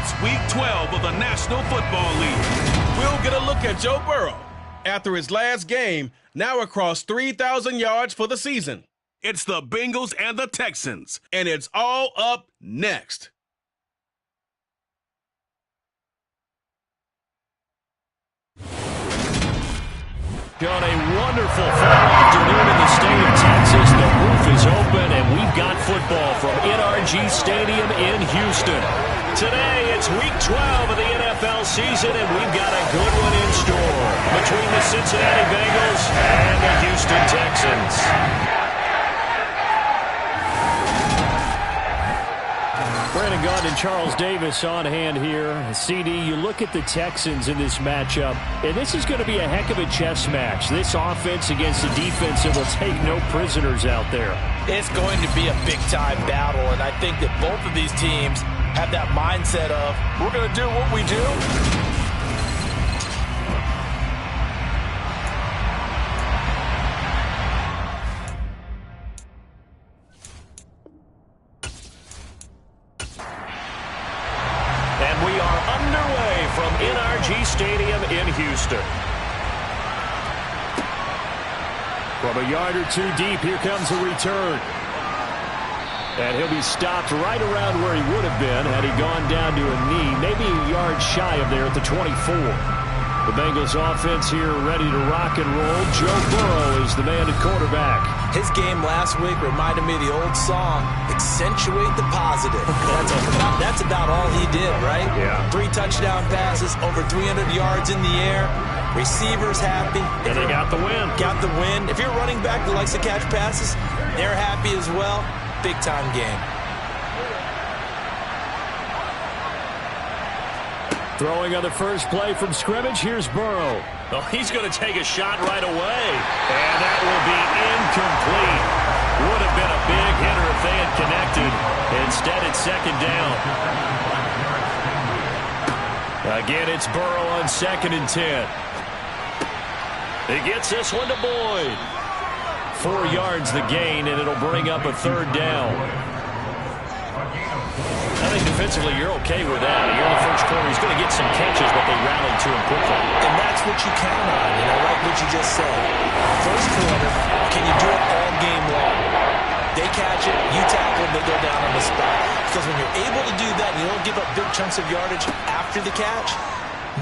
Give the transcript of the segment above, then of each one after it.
It's Week 12 of the National Football League. We'll get a look at Joe Burrow after his last game, now across 3,000 yards for the season. It's the Bengals and the Texans, and it's all up next. On a wonderful fall afternoon in the state of Texas, the roof is open, and we've got football from NRG Stadium in Houston. Today, it's Week 12 of the NFL season, and we've got a good one in store between the Cincinnati Bengals and the Houston Texans. Brandon Gaudin and Charles Davis on hand here. CD, you look at the Texans in this matchup, and this is going to be a heck of a chess match. This offense against the defense that will take no prisoners out there. It's going to be a big-time battle, and I think that both of these teams have that mindset of, we're going to do what we do. Stadium in Houston. From a yard or two deep, here comes a return. And he'll be stopped right around where he would have been had he gone down to a knee, maybe a yard shy of there at the 24. The Bengals offense here ready to rock and roll. Joe Burrow is the man at quarterback. His game last week reminded me of the old song, accentuate the positive. That's about all he did, right? Yeah. 3 touchdown passes, over 300 yards in the air. Receivers happy. And they got the win. Got the win. If you're a running back that likes to catch passes, they're happy as well. Big-time game. Throwing on the first play from scrimmage, here's Burrow. Oh, he's going to take a shot right away. And that will be incomplete. Would have been a big hitter if they had connected. Instead, it's second down. Again, it's Burrow on 2nd and 10. He gets this one to Boyd. 4 yards the gain, and it'll bring up a 3rd down. I think defensively you're okay with that. You're in the first quarter. He's going to get some catches, but they rallied to him quickly. And that's what you count on. And I like what you just said. First quarter, can you do it all game long? They catch it, you tackle them, they go down on the spot. Because when you're able to do that and you don't give up big chunks of yardage after the catch,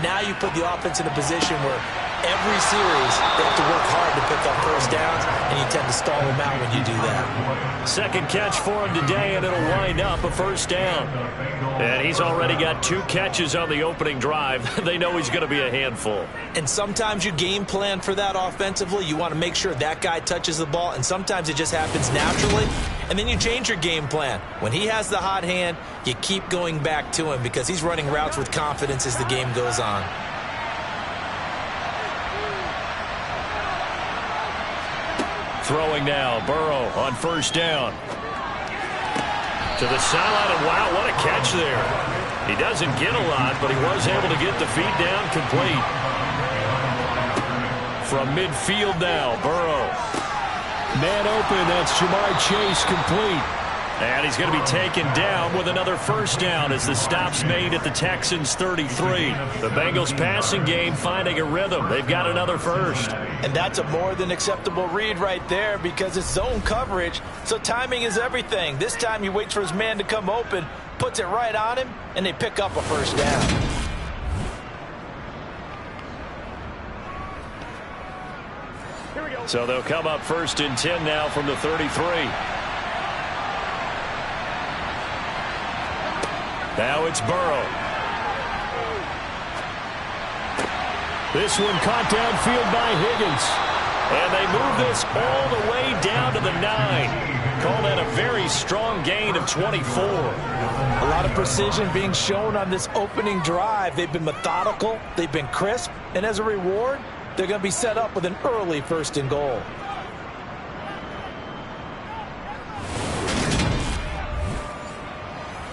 now you put the offense in a position where every series they have to work hard to pick up first downs, and you tend to stall them out when you do that. Second catch for him today, and it'll wind up a 1st down. And he's already got 2 catches on the opening drive. They know he's going to be a handful. And sometimes you game plan for that offensively. You want to make sure that guy touches the ball, and sometimes it just happens naturally. And then you change your game plan. When he has the hot hand, you keep going back to him because he's running routes with confidence as the game goes on. Throwing now, Burrow on 1st down. To the sideline, and wow, what a catch there. He doesn't get a lot, but he was able to get the feet down complete. From midfield now, Burrow. Man open, that's Jamar Chase complete. And he's going to be taken down with another 1st down as the stop's made at the Texans' 33. The Bengals passing game finding a rhythm. They've got another 1st. And that's a more than acceptable read right there because it's zone coverage, so timing is everything. This time he waits for his man to come open, puts it right on him, and they pick up a 1st down. So they'll come up 1st and 10 now from the 33. Now it's Burrow. This one caught downfield by Higgins. And they move this all the way down to the 9. Call that a very strong gain of 24. A lot of precision being shown on this opening drive. They've been methodical. They've been crisp. And as a reward, they're going to be set up with an early 1st and goal.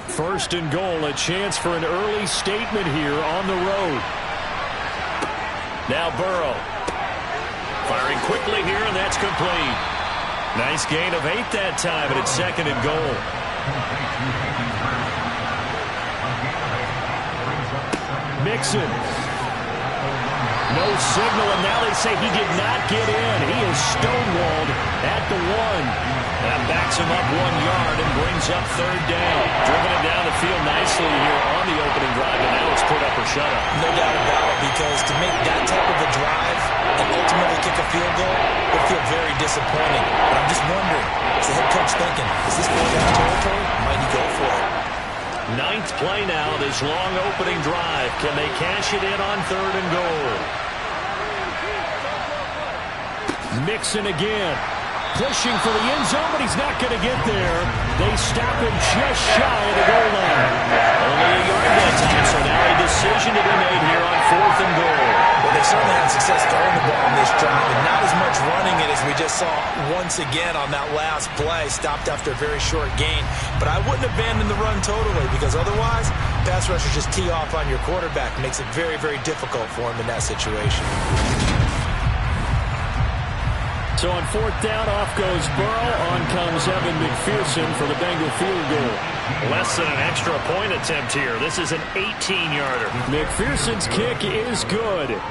First and goal, a chance for an early statement here on the road. Now Burrow. Firing quickly here, and that's complete. Nice gain of 8 that time, and it's 2nd and goal. Mixon. No signal, and now they say he did not get in. He is stonewalled at the 1. That backs him up 1 yard and brings up third down. Driven it down the field nicely here on the opening drive, and now it's put up or shut up. No doubt about it, because to make that type of a drive and ultimately kick a field goal would feel very disappointing. But I'm just wondering, is the head coach thinking, is this fourth down territory? Might he go for it? 9th play now, this long opening drive. Can they cash it in on third and goal? Mixon again. Pushing for the end zone, but he's not going to get there. They stop him just shy of the goal line. Only a yard that time, so now a decision to be made here on 4th and goal. Well, they certainly had success throwing the ball in this drive, and not as much running it as we just saw once again on that last play. Stopped after a very short gain. But I wouldn't abandon the run totally, because otherwise, pass rushers just tee off on your quarterback. Makes it very, very difficult for him in that situation. So on 4th down, off goes Burrow. On comes Evan McPherson for the Bengal field goal. Less than an extra point attempt here. This is an 18-yarder. McPherson's kick is good.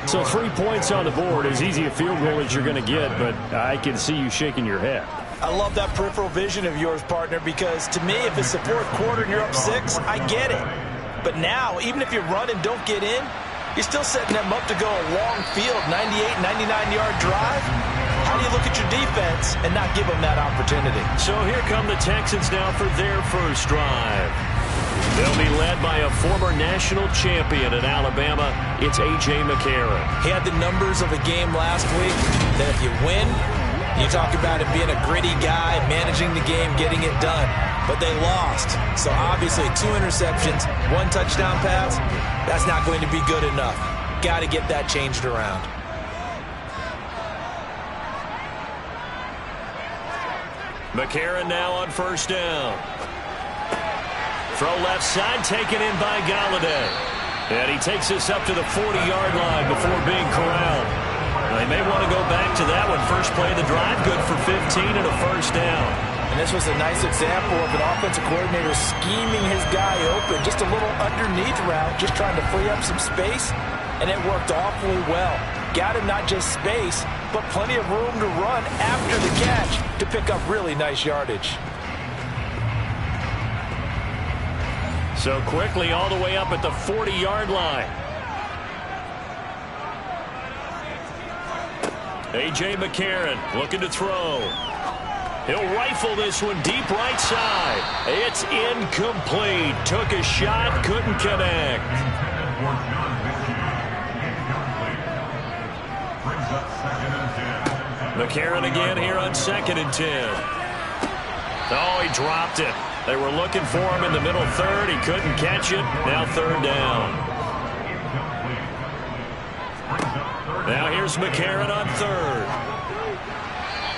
So 3 points on the board. As easy a field goal as you're going to get, but I can see you shaking your head. I love that peripheral vision of yours, partner, because to me, if it's the 4th quarter and you're up 6, I get it. But now, even if you run and don't get in, you're still setting them up to go a long field, 98, 99-yard drive. How do you look at your defense and not give them that opportunity? So here come the Texans now for their first drive. They'll be led by a former national champion at Alabama. It's A.J. McCarron. He had the numbers of a game last week that if you win, you talk about him being a gritty guy, managing the game, getting it done. But they lost. So obviously 2 interceptions, 1 touchdown pass, that's not going to be good enough. Got to get that changed around. McCarron now on first down. Throw left side, taken in by Galladay. And he takes this up to the 40-yard line before being corralled. They may want to go back to that one. First play of the drive, good for 15 and a first down. And this was a nice example of an offensive coordinator scheming his guy open. Just a little underneath route, just trying to free up some space. And it worked awfully well. Got him not just space, but plenty of room to run after the catch to pick up really nice yardage. So quickly all the way up at the 40-yard line. A.J. McCarron looking to throw. He'll rifle this one deep right side. It's incomplete. Took a shot, couldn't connect. McCarron again here on 2nd and 10. Oh, he dropped it. They were looking for him in the middle third. He couldn't catch it. Now 3rd down. Now here's McCarron on 3rd.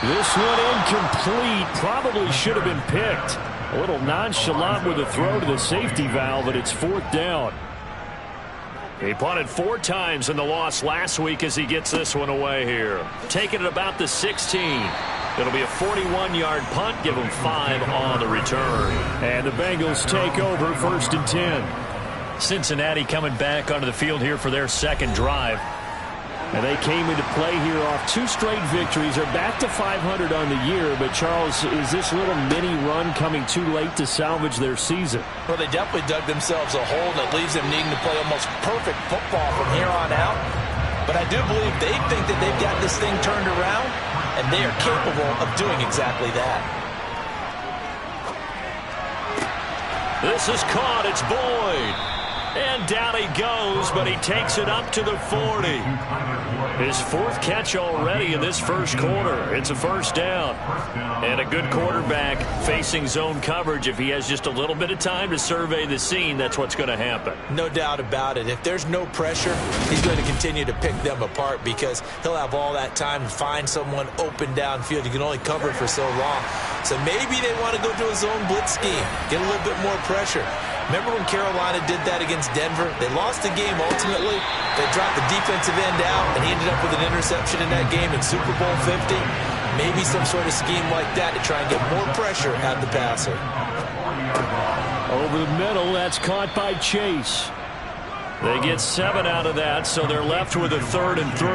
This one incomplete. Probably should have been picked. A little nonchalant with a throw to the safety valve, but it's 4th down. He punted 4 times in the loss last week as he gets this one away here. Taking it about the 16. It'll be a 41-yard punt. Give him 5 on the return. And the Bengals take over 1st and 10. Cincinnati coming back onto the field here for their 2nd drive. And they came into play here off 2 straight victories. They're back to 500 on the year. But, Charles, is this little mini run coming too late to salvage their season? Well, they definitely dug themselves a hole that leaves them needing to play almost perfect football from here on out. But I do believe they think that they've got this thing turned around, and they are capable of doing exactly that. This is caught. It's Boyd. And down he goes, but he takes it up to the 40. His 4th catch already in this first quarter. It's a first down. And a good quarterback facing zone coverage. If he has just a little bit of time to survey the scene, that's what's going to happen. No doubt about it. If there's no pressure, he's going to continue to pick them apart because he'll have all that time to find someone open downfield. You can only cover it for so long. So maybe they want to go to a zone blitz scheme, get a little bit more pressure. Remember when Carolina did that against Denver? They lost the game ultimately. They dropped the defensive end out, and he ended up with an interception in that game in Super Bowl 50. Maybe some sort of scheme like that to try and get more pressure at the passer. Over the middle, that's caught by Chase. They get 7 out of that, so they're left with a 3rd and 3.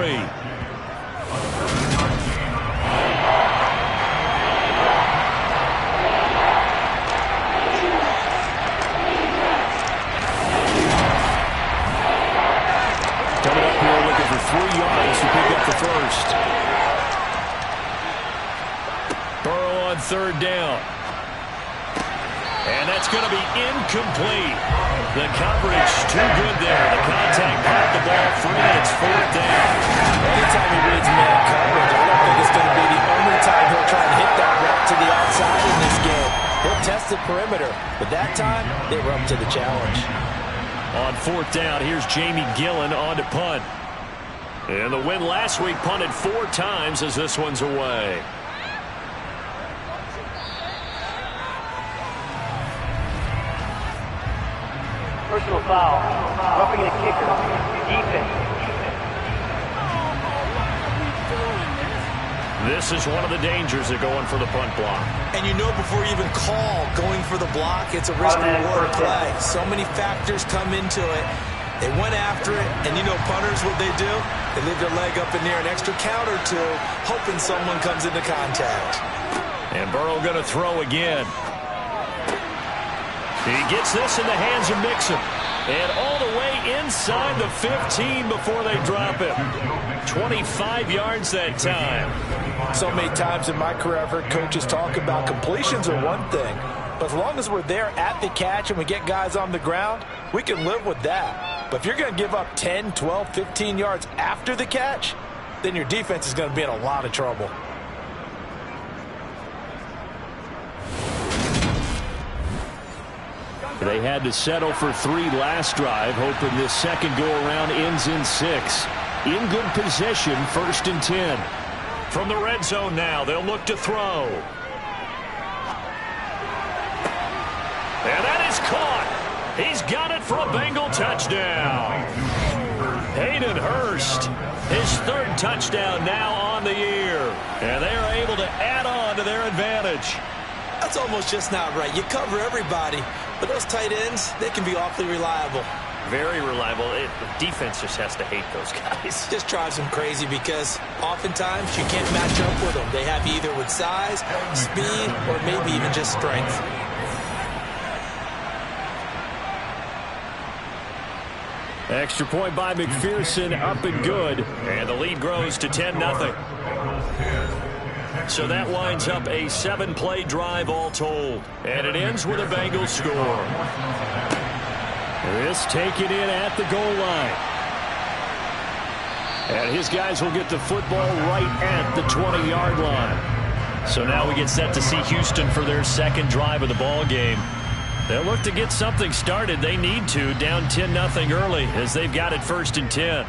Coming up here looking for 3 yards to pick up the first. Burrow on 3rd down. And that's going to be incomplete. The coverage too good there. The contact popped the ball free, and it's 4th down. Anytime he reads man coverage, I don't think it's going to be the only time he'll try and hit that route to the outside in this game. He'll test the perimeter, but that time they were up to the challenge. On 4th down, here's Jamie Gillen on to punt. And the win last week punted 4 times as this one's away. Personal foul. Roughing the kicker. Defense. This is one of the dangers of going for the punt block. And you know before you even call going for the block, it's a risk-reward play. So many factors come into it. They went after it, and you know punters, what they do? They leave their leg up in the air an extra count or two, hoping someone comes into contact. And Burrow going to throw again. He gets this in the hands of Mixon. And all the way inside the 15 before they drop him. 25 yards that time. So many times in my career I've heard coaches talk about completions are one thing. But as long as we're there at the catch and we get guys on the ground, we can live with that. But if you're going to give up 10, 12, 15 yards after the catch, then your defense is going to be in a lot of trouble. They had to settle for 3 last drive, hoping this second go-around ends in 6. In good position, 1st and 10. From the red zone now, they'll look to throw. And that is caught. He's got it for a Bengal touchdown. Hayden Hurst, his 3rd touchdown now on the year. And they are able to add on to their advantage. That's almost just not right. You cover everybody, but those tight ends, they can be awfully reliable. Very reliable. The defense just has to hate those guys. Just drives them crazy because oftentimes you can't match up with them. They have you either with size, speed, or maybe even just strength. Extra point by McPherson, up and good. And the lead grows to 10-0. So that winds up a 7-play drive all told. And it ends with a Bengals score. This taken in at the goal line. And his guys will get the football right at the 20-yard line. So now we get set to see Houston for their 2nd drive of the ball game. They'll look to get something started. They need to, down 10-0 early as they've got it 1st and 10.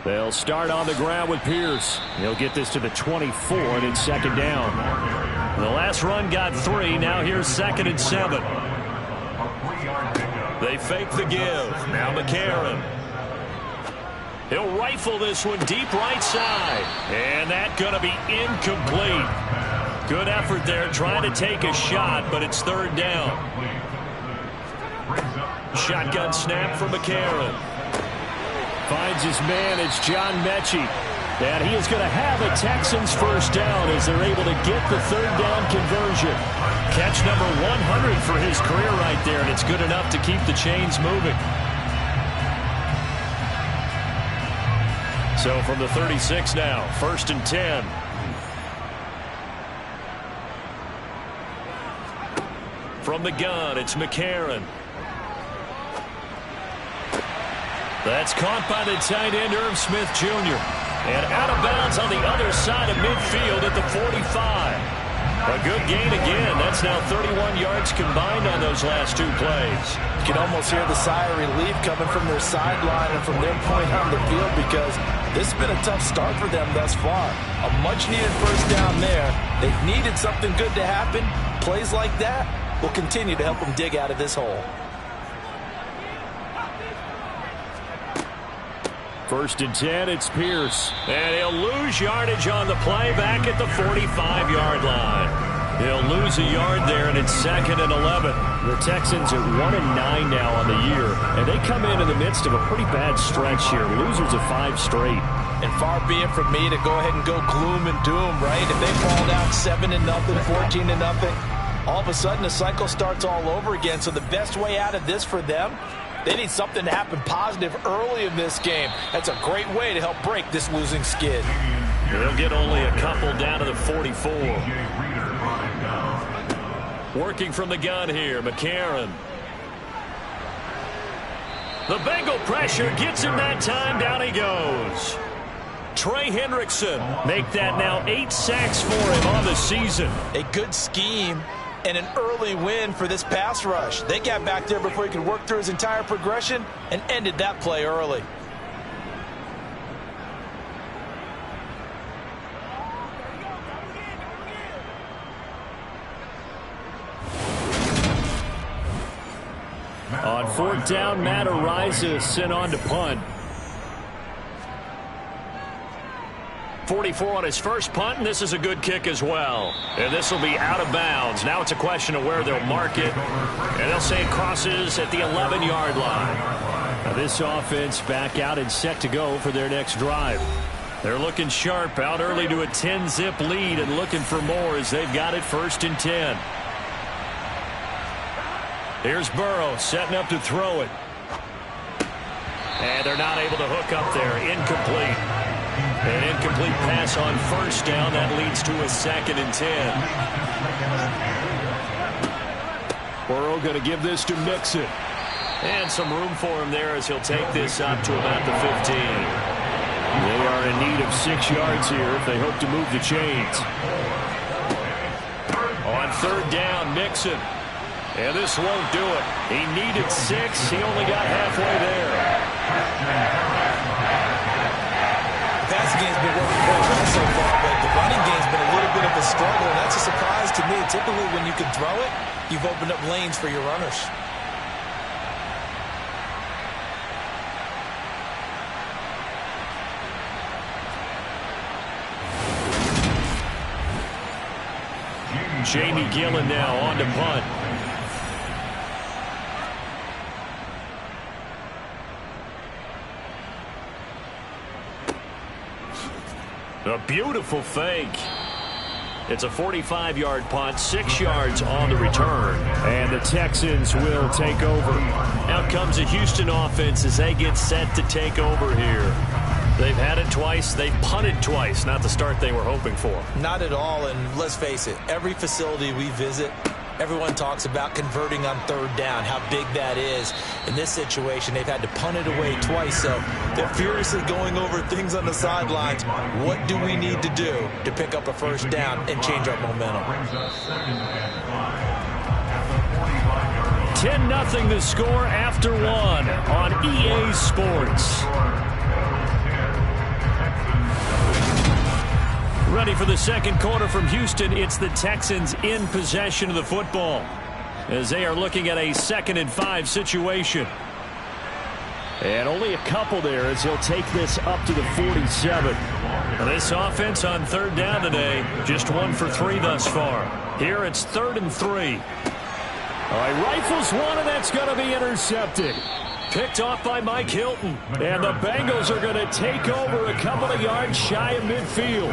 They'll start on the ground with Pierce. He'll get this to the 24, and it's 2nd down. The last run got 3. Now here's 2nd and 7. They fake the give. Now McCarron. He'll rifle this one deep right side. And that's going to be incomplete. Good effort there trying to take a shot, but it's 3rd down. Shotgun snap for McCarron. Finds his man. It's John Mechie. And he is going to have a Texans 1st down as they're able to get the 3rd down conversion. Catch number 100 for his career right there, and it's good enough to keep the chains moving. So from the 36 now, 1st and 10. From the gun, it's McCarron. That's caught by the tight end, Irv Smith Jr. And out of bounds on the other side of midfield at the 45. A good gain again. That's now 31 yards combined on those last 2 plays. You can almost hear the sigh of relief coming from their sideline and from their point on the field because this has been a tough start for them thus far. A much-needed 1st down there. They've needed something good to happen. Plays like that will continue to help them dig out of this hole. 1st and 10, it's Pierce. And he'll lose yardage on the play back at the 45-yard line. He'll lose a yard there, and it's 2nd and 11. The Texans are 1-9 now on the year, and they come in the midst of a pretty bad stretch here. Losers of 5 straight. And far be it from me to go ahead and go gloom and doom, right? If they fall down 7-0, 14-0, all of a sudden the cycle starts all over again. So the best way out of this for them, they need something to happen positive early in this game. That's a great way to help break this losing skid. They'll get only a couple down to the 44. Working from the gun here, McCarron. The Bengal pressure gets him that time. Down he goes. Trey Hendrickson make that now 8 sacks for him on the season. A good scheme and an early win for this pass rush. They got back there before he could work through his entire progression and ended that play early. On 4th down, Matt Ariza sent on to punt. 44 on his first punt, and this is a good kick as well. And this will be out of bounds. Now it's a question of where they'll mark it. And they'll say it crosses at the 11-yard line. Now this offense back out and set to go for their next drive. They're looking sharp, out early to a 10-zip lead and looking for more as they've got it 1st and 10. Here's Burrow setting up to throw it. And they're not able to hook up there. Incomplete. An incomplete pass on 1st down. That leads to a 2nd and 10. Burrow going to give this to Mixon. And some room for him there as he'll take this up to about the 15. They are in need of 6 yards here if they hope to move the chains. On 3rd down, Mixon. And this won't do it. He needed 6. He only got halfway there. The passing game's been working pretty well so far, but the running game's been a little bit of a struggle, and that's a surprise to me. Typically, when you can throw it, you've opened up lanes for your runners. Jamie Gillen now on to punt. A beautiful fake. It's a 45-yard punt, 6 yards on the return. And the Texans will take over. Out comes the Houston offense as they get set to take over here. They've had it twice. They've punted twice. Not the start they were hoping for. Not at all, and let's face it, every facility we visit, everyone talks about converting on 3rd down, how big that is. In this situation, they've had to punt it away twice, so they're furiously going over things on the sidelines. What do we need to do to pick up a 1st down and change our momentum? 10-0 the score after 1 on EA Sports. Ready for the 2nd quarter from Houston. It's the Texans in possession of the football as they are looking at a 2nd and 5 situation. And only a couple there as he'll take this up to the 47. This offense on 3rd down today, just 1 for 3 thus far. Here it's 3rd and 3. All right, rifles one, and that's going to be intercepted. Picked off by Mike Hilton. And the Bengals are going to take over a couple of yards shy of midfield.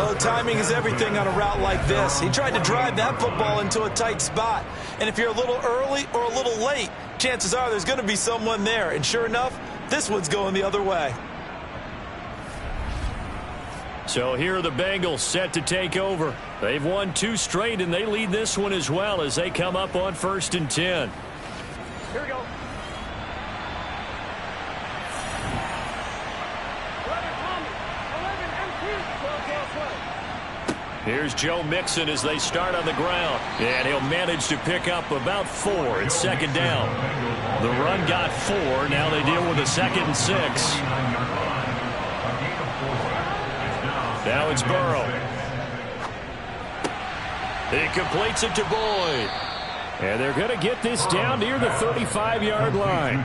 Oh, timing is everything on a route like this. He tried to drive that football into a tight spot. And if you're a little early or a little late, chances are there's going to be someone there. And sure enough, this one's going the other way. So here are the Bengals set to take over. They've won 2 straight, and they lead this one as well as they come up on 1st and 10. Here we go. Here's Joe Mixon as they start on the ground. And he'll manage to pick up about 4. It's 2nd down. The run got 4. Now they deal with a 2nd and 6. Now it's Burrow. He completes it to Boyd. And they're going to get this down near the 35-yard line.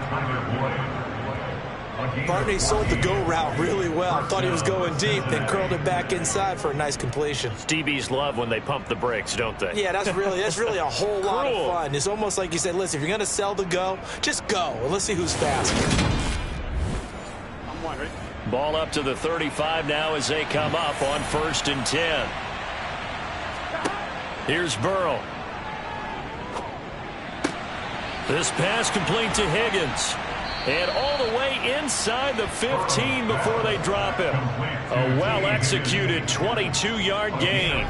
Barney sold the go route really well. Thought he was going deep, then curled it back inside for a nice completion. DBs love when they pump the brakes, don't they? Yeah, that's really a whole lot of fun. It's almost like you said, listen, if you're going to sell the go, just go. And let's see who's faster. Ball up to the 35 now as they come up on 1st and 10. Here's Burrow. This pass complete to Higgins. And all the way inside the 15 before they drop him. A well-executed 22-yard gain.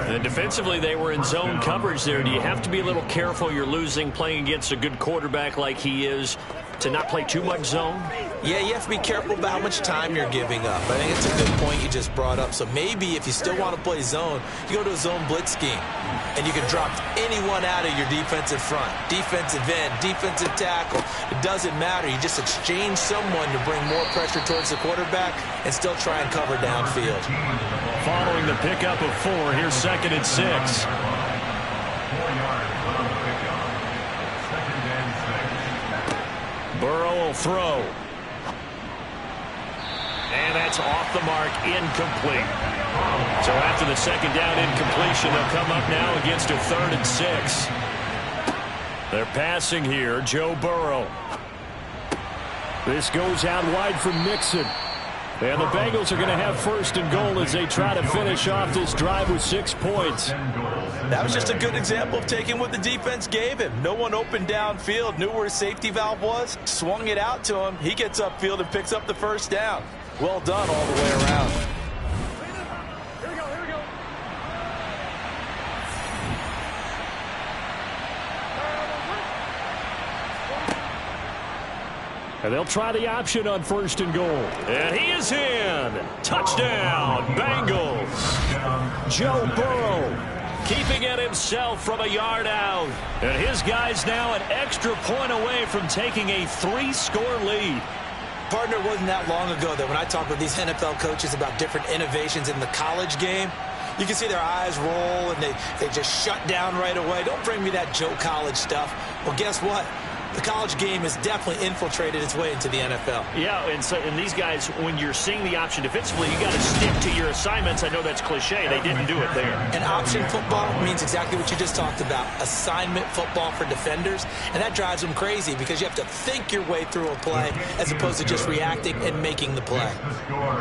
And defensively, they were in zone coverage there. Do you have to be a little careful? You're losing playing against a good quarterback like he is to not play too much zone? Yeah, you have to be careful about how much time you're giving up. I think it's a good point you just brought up. So maybe if you still want to play zone, you go to a zone blitz scheme. And you can drop anyone out of your defensive front. Defensive end, defensive tackle. It doesn't matter. You just exchange someone to bring more pressure towards the quarterback and still try and cover downfield. Following the pickup of 4, here's 2nd and 6. Burrow will throw. And that's off the mark, incomplete. So after the 2nd down incompletion, they'll come up now against a 3rd and 6. They're passing here, Joe Burrow. This goes out wide for Mixon. And the Bengals are going to have 1st and goal as they try to finish off this drive with 6 points. That was just a good example of taking what the defense gave him. No one opened downfield, knew where his safety valve was, swung it out to him. He gets upfield and picks up the 1st down. Well done all the way around. And they'll try the option on 1st and goal. And he is in. Touchdown, Bengals. Joe Burrow keeping it himself from a yard out. And his guys now an extra point away from taking a 3-score lead. Partner, wasn't that long ago that when I talk with these NFL coaches about different innovations in the college game, you can see their eyes roll and they just shut down right away. Don't bring me that Joe College stuff. Well, guess what? The college game has definitely infiltrated its way into the NFL. Yeah, and these guys, when you're seeing the option defensively, you got to stick to your assignments. I know that's cliche. They didn't do it there. And option football means exactly what you just talked about, assignment football for defenders. And that drives them crazy because you have to think your way through a play as opposed to just reacting and making the play.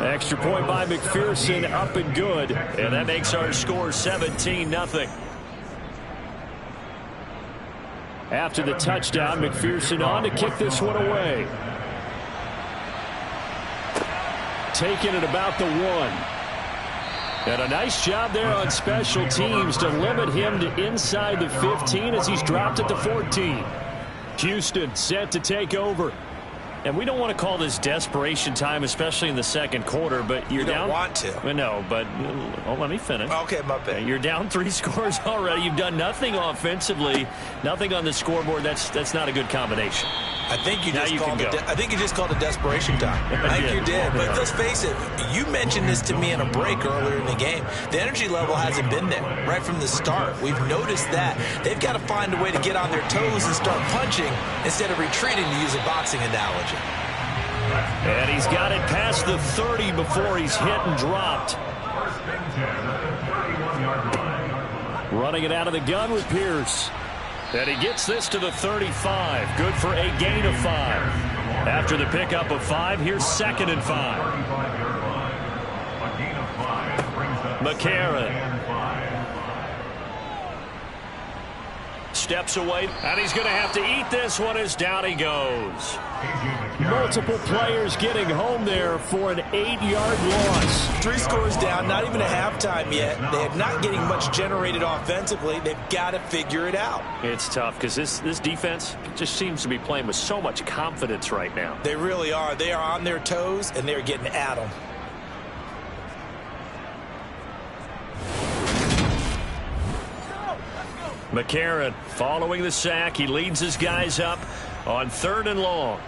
Extra point by McPherson, up and good. And that makes our score 17-0. After the touchdown, McPherson on to kick this one away. Taking it about the 1. And a nice job there on special teams to limit him to inside the 15 as he's dropped at the 14. Houston set to take over. And we don't want to call this desperation time, especially in the 2nd quarter, but you're down. You don't want to. No, but let me finish. Okay, my bad. You're down 3 scores already. You've done nothing offensively, nothing on the scoreboard. That's not a good combination. I think you just called it desperation time. I think you did. But let's face it, you mentioned this to me in a break earlier in the game. The energy level hasn't been there right from the start. We've noticed that. They've got to find a way to get on their toes and start punching instead of retreating, to use a boxing analogy. And he's got it past the 30 before he's hit and dropped. Running it out of the gun with Pierce. And he gets this to the 35. Good for a gain of 5. After the pickup of 5, here's 2nd and 5. McCarron. Steps away, and he's going to have to eat this one as down he goes. Multiple players getting home there for an 8-yard loss. 3 scores down, not even a halftime yet. They're not getting much generated offensively. They've got to figure it out. It's tough because this defense just seems to be playing with so much confidence right now. They really are. They are on their toes, and they're getting at them. McCarron following the sack. He leads his guys up on 3rd and long.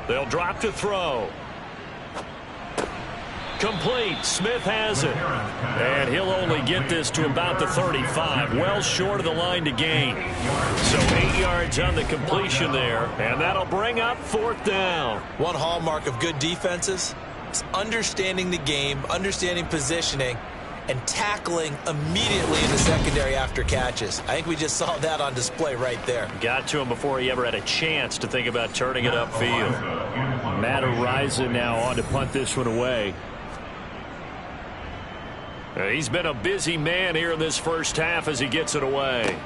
They'll drop to throw. Complete. Smith has it. And he'll only get this to about the 35. Well short of the line to gain. So 8 yards on the completion there. And that'll bring up 4th down. One hallmark of good defenses is understanding the game, understanding positioning, and tackling immediately in the secondary after catches. I think we just saw that on display right there. Got to him before he ever had a chance to think about turning it upfield. Matt Araiza now on to punt this one away. He's been a busy man here in this first half as he gets it away.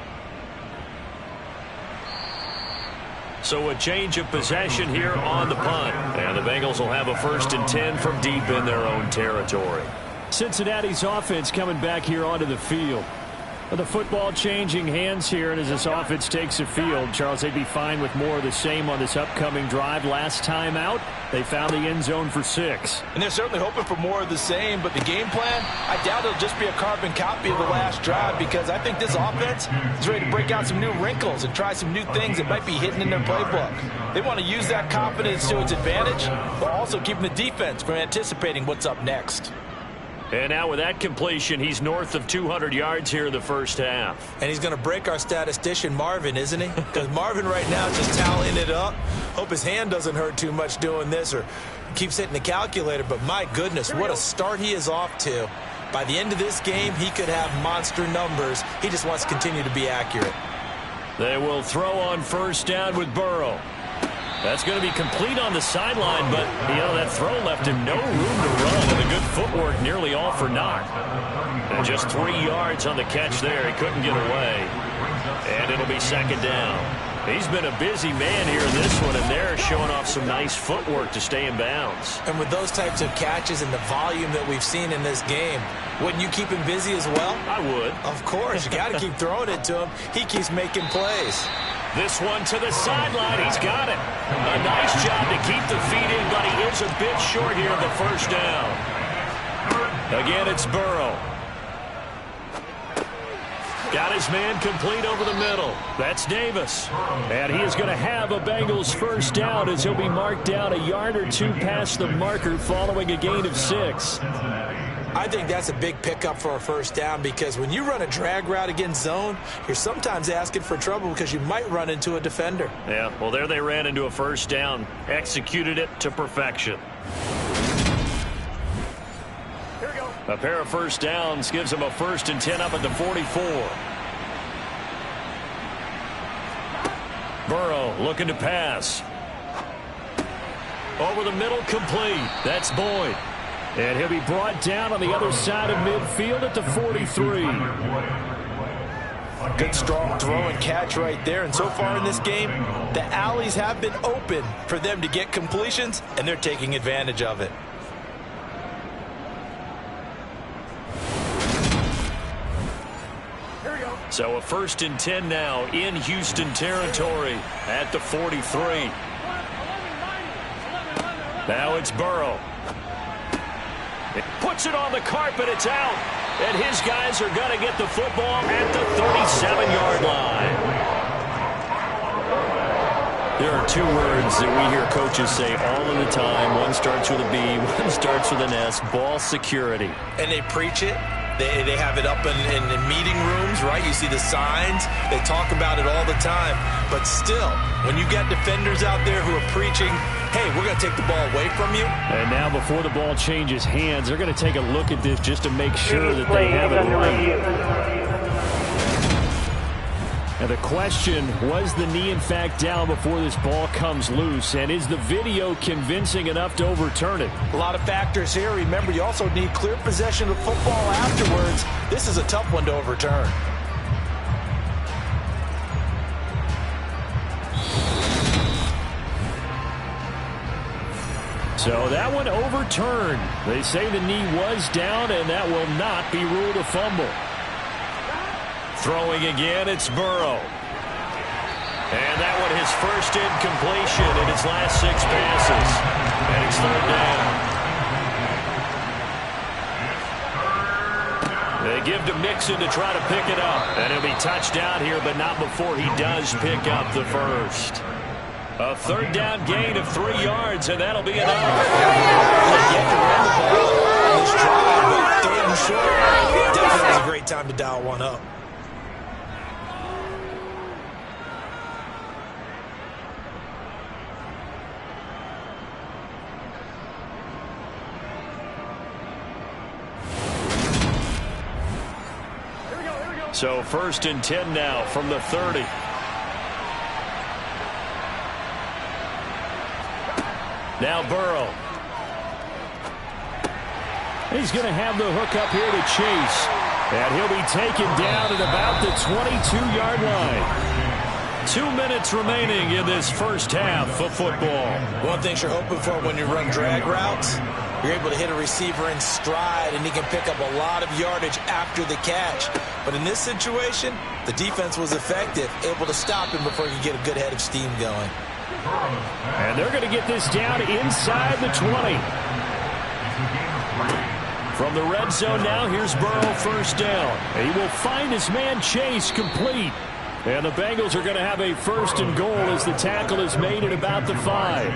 So a change of possession here on the punt. And the Bengals will have a 1st and 10 from deep in their own territory. Cincinnati's offense coming back here onto the field. With the football changing hands here, and as this offense takes the field, Charles, they'd be fine with more of the same on this upcoming drive. Last time out, they found the end zone for 6. And they're certainly hoping for more of the same, but the game plan, I doubt it'll just be a carbon copy of the last drive, because I think this offense is ready to break out some new wrinkles and try some new things that might be hidden in their playbook. They want to use that confidence to its advantage, but also keeping the defense from anticipating what's up next. And now with that completion, he's north of 200 yards here in the first half. And he's going to break our statistician, Marvin, isn't he? Because Marvin right now is just tallying it up. Hope his hand doesn't hurt too much doing this or keeps hitting the calculator. But my goodness, what a start he is off to. By the end of this game, he could have monster numbers. He just wants to continue to be accurate. They will throw on 1st down with Burrow. That's going to be complete on the sideline, but, that throw left him no room to run, and the good footwork nearly all for naught. And just 3 yards on the catch there. He couldn't get away. And it'll be 2nd down. He's been a busy man here in this one, and they're showing off some nice footwork to stay in bounds. And with those types of catches and the volume that we've seen in this game, wouldn't you keep him busy as well? I would. Of course. You got to keep throwing it to him. He keeps making plays. This one to the sideline. He's got it. A nice job to keep the feet in, but he is a bit short here of the 1st down. Again, it's Burrow. Got his man complete over the middle. That's Davis. And he is going to have a Bengals 1st down as he'll be marked down a yard or 2 past the marker following a gain of 6. I think that's a big pickup for a 1st down, because when you run a drag route against zone, you're sometimes asking for trouble because you might run into a defender. Yeah, well, there they ran into a 1st down, executed it to perfection. Here we go. A pair of 1st downs gives them a 1st and 10 up at the 44. Burrow looking to pass. Over the middle, complete. That's Boyd. And he'll be brought down on the other side of midfield at the 43. Good, strong throw and catch right there. And so far in this game, the alleys have been open for them to get completions, and they're taking advantage of it. So a 1st and 10 now in Houston territory at the 43. Now it's Burrow. It puts it on the carpet. It's out. And his guys are going to get the football at the 37-yard line. There are 2 words that we hear coaches say all of the time. One starts with a B, one starts with an S. Ball security. And they preach it. They have it up in meeting rooms, right? You see the signs. They talk about it all the time. But still, when you got defenders out there who are preaching, hey, we're going to take the ball away from you. And now before the ball changes hands, they're going to take a look at this just to make sure that they have it right. And the question, was the knee in fact down before this ball comes loose? And is the video convincing enough to overturn it? A lot of factors here. Remember, you also need clear possession of football afterwards. This is a tough one to overturn. So that one overturned. They say the knee was down, and that will not be ruled a fumble. Throwing again, it's Burrow. And that one his first incompletion in his last 6 passes. And it's 3rd down. They give to Mixon to try to pick it up. And he'll be touched down here, but not before he does pick up the first. A 3rd down gain of 3 yards, and that'll be enough. You have to run the ball. too short, definitely is a great time to dial one up. So 1st and 10 now from the 30. Now Burrow. He's going to have the hook up here to Chase. And he'll be taken down at about the 22-yard line. 2 minutes remaining in this first half of football. One thing you're hoping for when you run drag routes, you're able to hit a receiver in stride, and he can pick up a lot of yardage after the catch. But in this situation, the defense was effective, able to stop him before he could get a good head of steam going. And they're going to get this down inside the 20. From the red zone now, here's Burrow, first down. He will find his man Chase complete. And the Bengals are going to have a 1st and goal as the tackle is made at about the 5.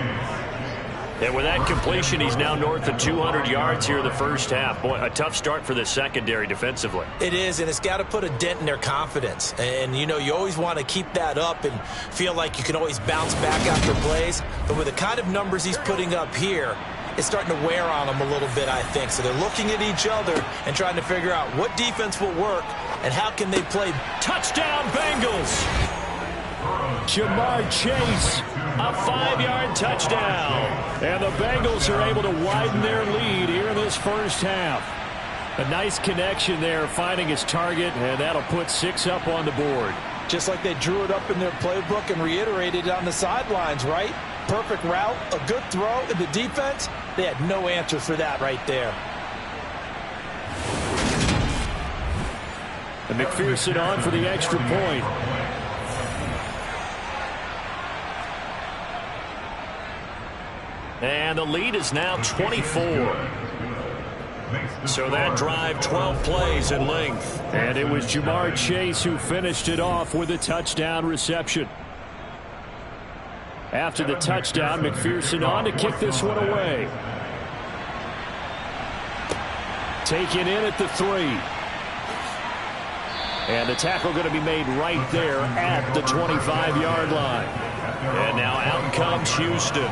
And with that completion, he's now north of 200 yards here in the first half. Boy, a tough start for the secondary defensively. It is, and it's got to put a dent in their confidence. And, you know, you always want to keep that up and feel like you can always bounce back after plays. But with the kind of numbers he's putting up here, it's starting to wear on them a little bit, I think. So they're looking at each other and trying to figure out what defense will work and how can they play. Touchdown, Bengals! Jamar Chase, a 5-yard touchdown. And the Bengals are able to widen their lead here in this first half. A nice connection there, finding his target, and that'll put 6 up on the board. Just like they drew it up in their playbook and reiterated it on the sidelines, right? Perfect route, a good throw, and the defense, they had no answer for that right there. And McPherson on for the extra point. And the lead is now 24. So that drive, 12 plays in length. And it was Jamar Chase who finished it off with a touchdown reception. After the touchdown, McPherson on to kick this one away. Taken in at the 3. And the tackle going to be made right there at the 25-yard line. And now out comes Houston.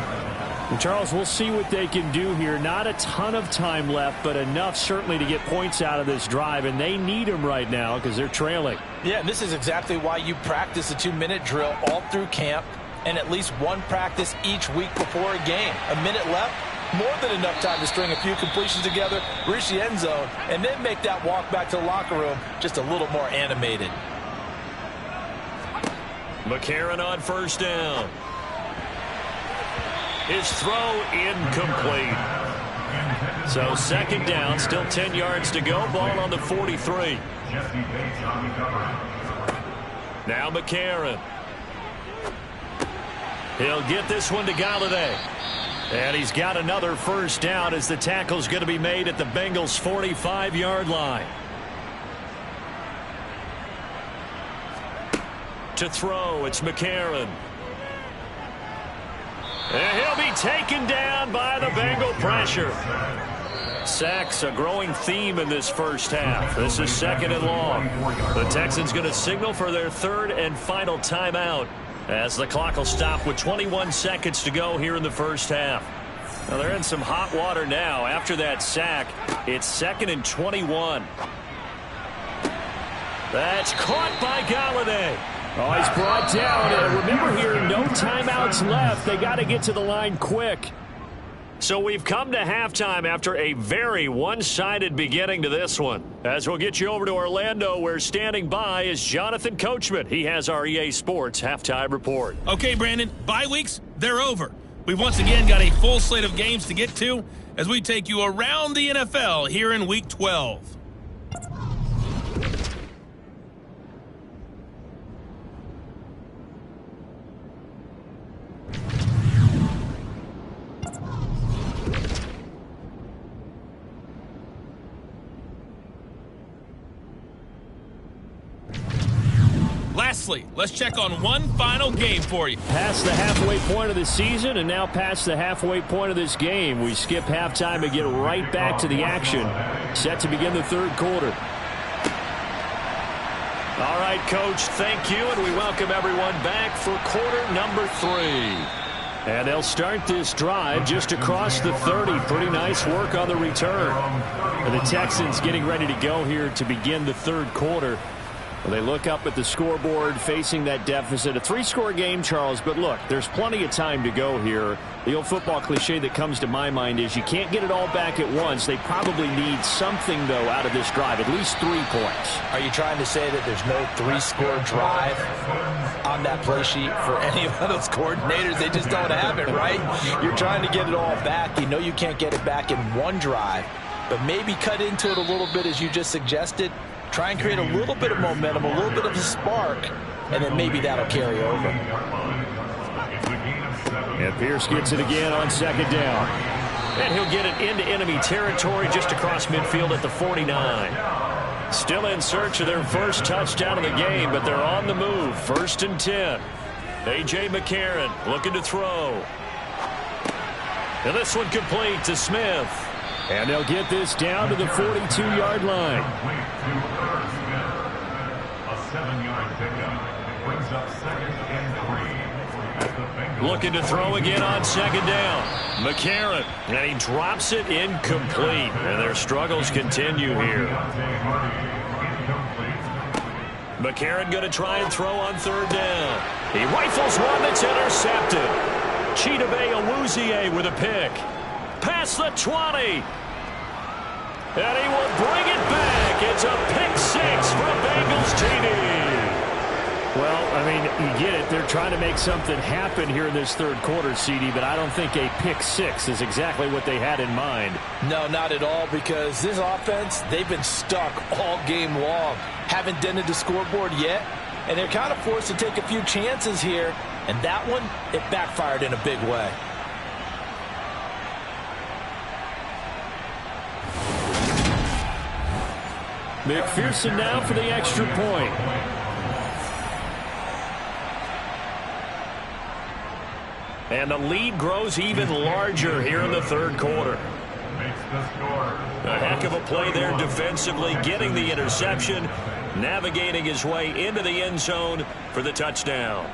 And Charles, we'll see what they can do here. Not a ton of time left, but enough certainly to get points out of this drive, and they need them right now because they're trailing. Yeah, and this is exactly why you practice a 2-minute drill all through camp and at least one practice each week before a game. A minute left, more than enough time to string a few completions together, reach the end zone, and then make that walk back to the locker room just a little more animated. McCarron on first down. His throw incomplete. So second down, still 10 yards to go. Ball on the 43. Now McCarron. He'll get this one to Galladay. And he's got another first down as the tackle's going to be made at the Bengals' 45-yard line. To throw, it's McCarron. And he'll be taken down by the Bengal pressure. Sacks, a growing theme in this first half. This is 2nd and long. The Texans going to signal for their 3rd and final timeout as the clock will stop with 21 seconds to go here in the first half. Now they're in some hot water now. After that sack, it's 2nd and 21. That's caught by Galladay. Oh, he's brought down. And remember here, no timeouts left. They got to get to the line quick. So we've come to halftime after a very one-sided beginning to this one. As we'll get you over to Orlando, where standing by is Jonathan Coachman. He has our EA Sports halftime report. Okay, Brandon, bye weeks, they're over. We've once again got a full slate of games to get to as we take you around the NFL here in Week 12. Last Lastly, let's check on one final game for you. Past the halfway point of the season and now past the halfway point of this game. We skip halftime and get right back to the action. Set to begin the third quarter. All right, Coach, thank you, and we welcome everyone back for quarter number 3. And they'll start this drive just across the 30. Pretty nice work on the return. And the Texans getting ready to go here to begin the third quarter. Well, they look up at the scoreboard facing that deficit. A 3-score game, Charles, but look, there's plenty of time to go here. The old football cliche that comes to my mind is you can't get it all back at once. They probably need something, though, out of this drive, at least 3 points. Are you trying to say that there's no 3-score drive on that play sheet for any of those coordinators? They just don't have it, right? You're trying to get it all back. You know you can't get it back in one drive, but maybe cut into it a little bit as you just suggested. Try and create a little bit of momentum, a little bit of a spark, and then maybe that'll carry over. And Pierce gets it again on second down. And he'll get it into enemy territory just across midfield at the 49. Still in search of their first touchdown of the game, but they're on the move. 1st and 10. A.J. McCarron looking to throw. And this one complete to Smith. And they'll get this down to the 42-yard line. A 7-yard pickup brings up 2nd and 3. Looking to throw again on second down. McCarron, and he drops it incomplete. And their struggles continue here. McCarron going to try and throw on 3rd down. He rifles one that's intercepted. Chidobe Awuzie with a pick. Past the 20. And he will bring it back. It's a pick 6 from Bengals TD. Well, I mean, you get it. They're trying to make something happen here in this third quarter, CD, but I don't think a pick 6 is exactly what they had in mind. No, not at all, because this offense, they've been stuck all game long. Haven't dented the scoreboard yet, and they're kind of forced to take a few chances here, and that one, it backfired in a big way. McPherson now for the extra point. And the lead grows even larger here in the third quarter. A heck of a play there defensively, getting the interception, navigating his way into the end zone for the touchdown.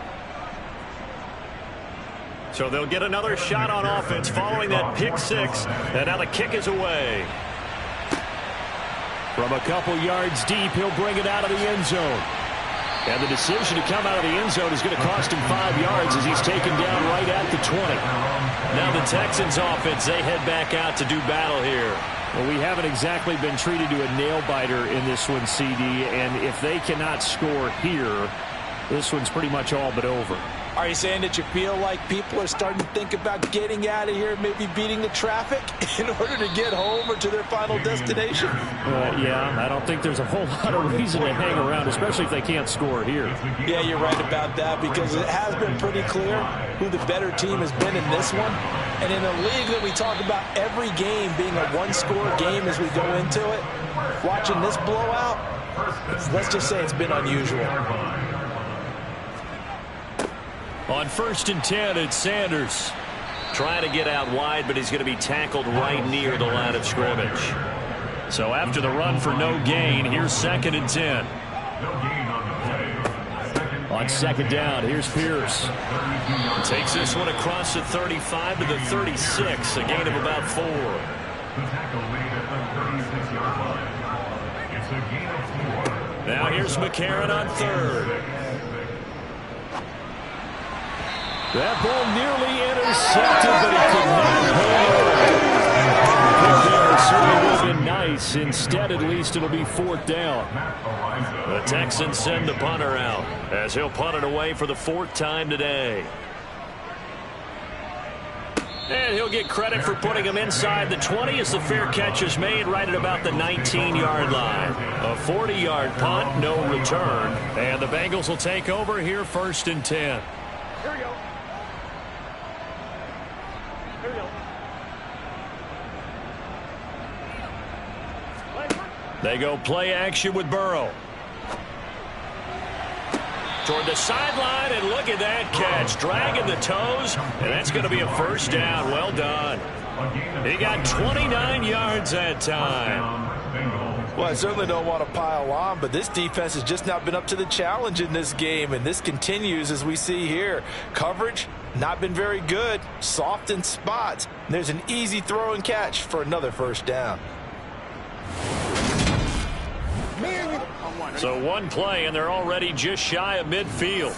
So they'll get another shot on offense following that pick 6, and now the kick is away. From a couple yards deep, he'll bring it out of the end zone. And the decision to come out of the end zone is going to cost him 5 yards as he's taken down right at the 20. Now the Texans offense, they head back out to do battle here. Well, we haven't exactly been treated to a nail-biter in this one, CD, and if they cannot score here, this one's pretty much all but over. Are you saying that you feel like people are starting to think about getting out of here, maybe beating the traffic in order to get home or to their final destination? Yeah, I don't think there's a whole lot of reason to hang around, especially if they can't score here. Yeah, you're right about that, because it has been pretty clear who the better team has been in this one. And in a league that we talk about every game being a one-score game as we go into it, watching this blowout, let's just say it's been unusual. On 1st and 10, it's Sanders. Trying to get out wide, but he's going to be tackled right near the line of scrimmage. So after the run for no gain, here's 2nd and 10. On second down, here's Pierce. Takes this one across the 35 to the 36, a gain of about 4. Now here's McCarron on 3rd. That ball nearly intercepted, but he could not hold it. The pick there certainly would have been nice. Instead, at least it'll be 4th down. The Texans send the punter out as he'll punt it away for the 4th time today. And he'll get credit for putting him inside the 20 as the fair catch is made right at about the 19-yard line. A 40-yard punt, no return. And the Bengals will take over here 1st and 10. Here we go. They go play action with Burrow. toward the sideline, and look at that catch. Dragging the toes, and that's going to be a first down. Well done. He got 29 yards that time. Well, I certainly don't want to pile on, but this defense has just not been up to the challenge in this game, and this continues as we see here. Coverage, not been very good, soft in spots. There's an easy throw and catch for another first down. So one play, and they're already just shy of midfield.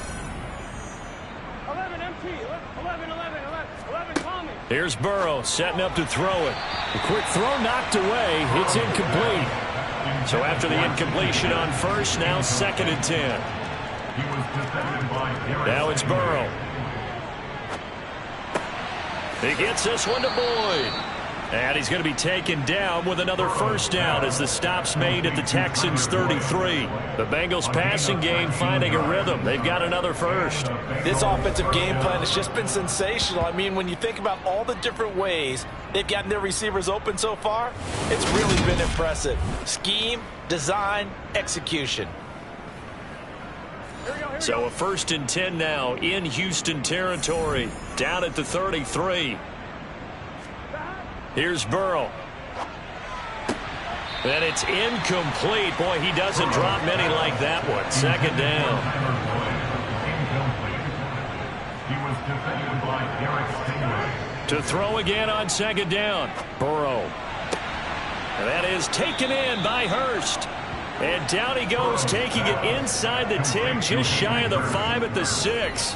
11 MT, 11, call me. Here's Burrow setting up to throw it. The quick throw knocked away. It's incomplete. So after the incompletion on first, now 2nd and 10. Now it's Burrow. He gets this one to Boyd. And he's going to be taken down with another first down as the stop's made at the Texans' 33. The Bengals passing game finding a rhythm. They've got another first. This offensive game plan has just been sensational. I mean, when you think about all the different ways they've gotten their receivers open so far, it's really been impressive. Scheme, design, execution. So a 1st and 10 now in Houston territory, down at the 33. Here's Burrow. And it's incomplete. Boy, he doesn't drop many like that one. 2nd down. To throw again on 2nd down. Burrow. And that is taken in by Hurst. And down he goes, taking it inside the 10, just shy of the 5 at the 6.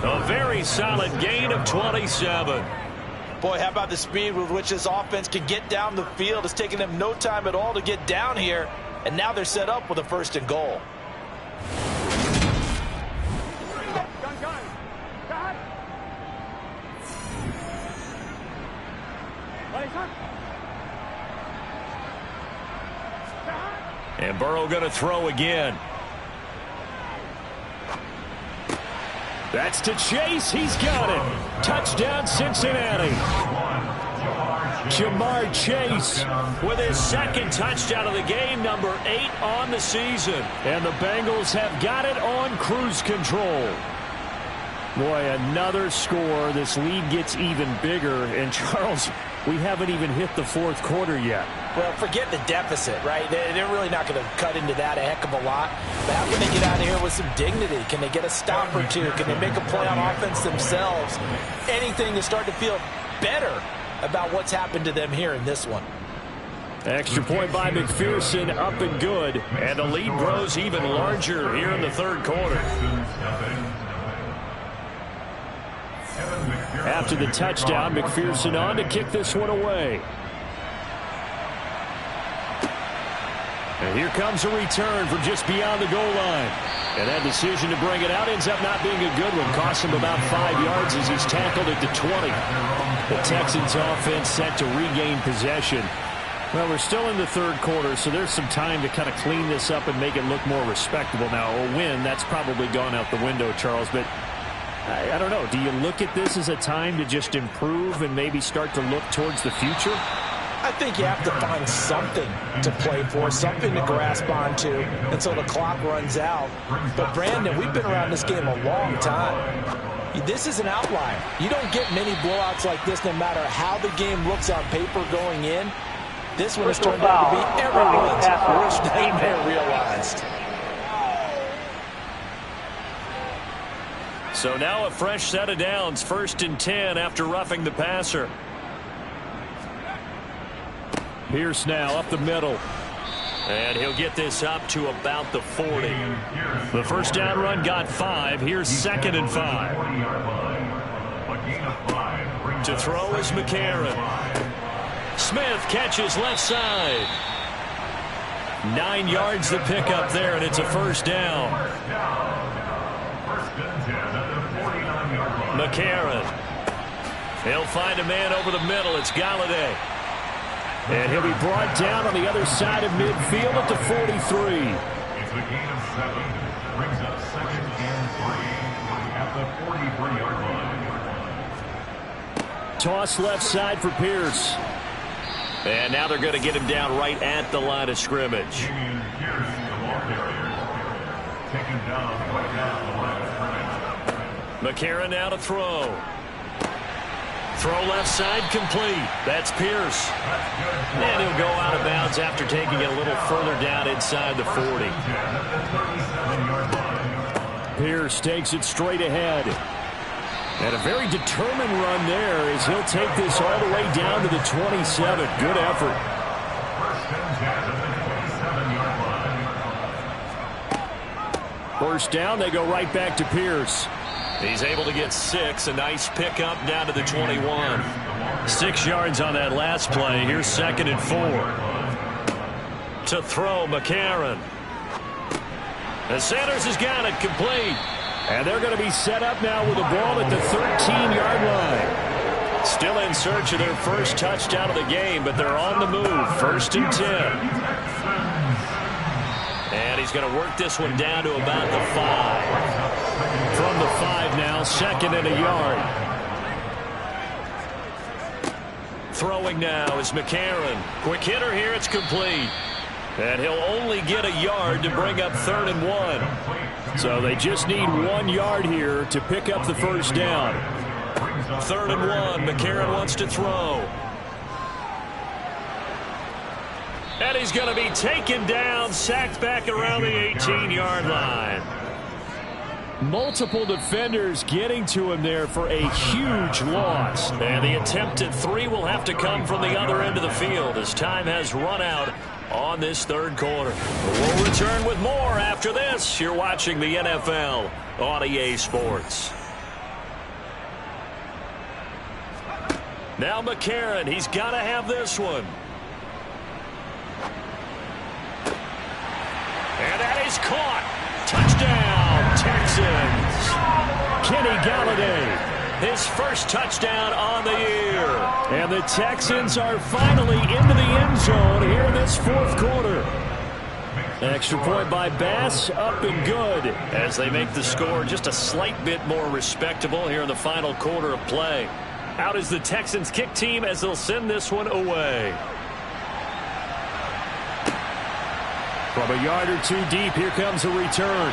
A very solid gain of 27. Boy, how about the speed with which this offense can get down the field? It's taken them no time at all to get down here, and now they're set up with a 1st and goal. And Burrow going to throw again. That's to Chase. He's got it. Touchdown, Cincinnati. Jamar Chase with his 2nd touchdown of the game, number 8 on the season. And the Bengals have got it on cruise control. Boy, another score. This lead gets even bigger. And, Charles, we haven't even hit the 4th quarter yet. Well, forget the deficit, right? They're really not going to cut into that a heck of a lot. But how can they get out of here with some dignity? Can they get a stop or two? Can they make a play on offense themselves? Anything to start to feel better about what's happened to them here in this one. Extra point by McPherson, up and good. And the lead grows even larger here in the 3rd quarter. After the touchdown, McPherson on to kick this one away. And here comes a return from just beyond the goal line. And that decision to bring it out ends up not being a good one. Cost him about 5 yards as he's tackled at the 20. The Texans offense set to regain possession. Well, we're still in the 3rd quarter, so there's some time to kind of clean this up and make it look more respectable. Now, a win, that's probably gone out the window, Charles, but I don't know. Do you look at this as a time to just improve and maybe start to look towards the future? I think you have to find something to play for, something to grasp onto until the clock runs out. But, Brandon, we've been around this game a long time. This is an outlier. You don't get many blowouts like this no matter how the game looks on paper going in. This one has turned out to be everyone's worst nightmare realized. So now a fresh set of downs, 1st and 10 after roughing the passer. Pierce now up the middle. And he'll get this up to about the 40. The first down run got 5. Here's 2nd and 5. To throw is McCarron. Smith catches left side. 9 yards to pick up there, and it's a first down. McCarron. He'll find a man over the middle. It's Galladay. And he'll be brought down on the other side of midfield at the 43. It's a gain of 7. Brings up 2nd and 3 at the 43-yard line. Toss left side for Pierce. And now they're going to get him down right at the line of scrimmage. taken down right now the line of scrimmage. McCarron now to throw. Throw left side complete. That's Pierce. And he'll go out of bounds after taking it a little further down inside the 40. Pierce takes it straight ahead. And a very determined run there as he'll take this all the way down to the 27. Good effort. First down, they go right back to Pierce. He's able to get 6. A nice pickup down to the 21. 6 yards on that last play. Here's 2nd and 4. To throw, McCarron. And Sanders has got it complete. And they're going to be set up now with the ball at the 13-yard line. Still in search of their first touchdown of the game, but they're on the move. 1st and 10. And he's going to work this one down to about the 5. From the 5 now, 2nd and a yard. Throwing now is McCarron. Quick hitter here, it's complete. And he'll only get a yard to bring up 3rd and 1. So they just need 1 yard here to pick up the first down. 3rd and 1, McCarron wants to throw. And he's going to be taken down, sacked back around the 18-yard line. Multiple defenders getting to him there for a huge loss. And the attempted 3 will have to come from the other end of the field as time has run out on this 3rd quarter. We'll return with more after this. You're watching the NFL on EA Sports. Now McCarron, he's got to have this one. And that is caught. Touchdown, Texans. Kenny Galladay, his first touchdown on the year. And the Texans are finally into the end zone here in this 4th quarter. Extra point by Bass, up and good, as they make the score just a slight bit more respectable here in the final quarter of play. Out is the Texans kick team as they'll send this one away. From a yard or 2 deep, here comes a return.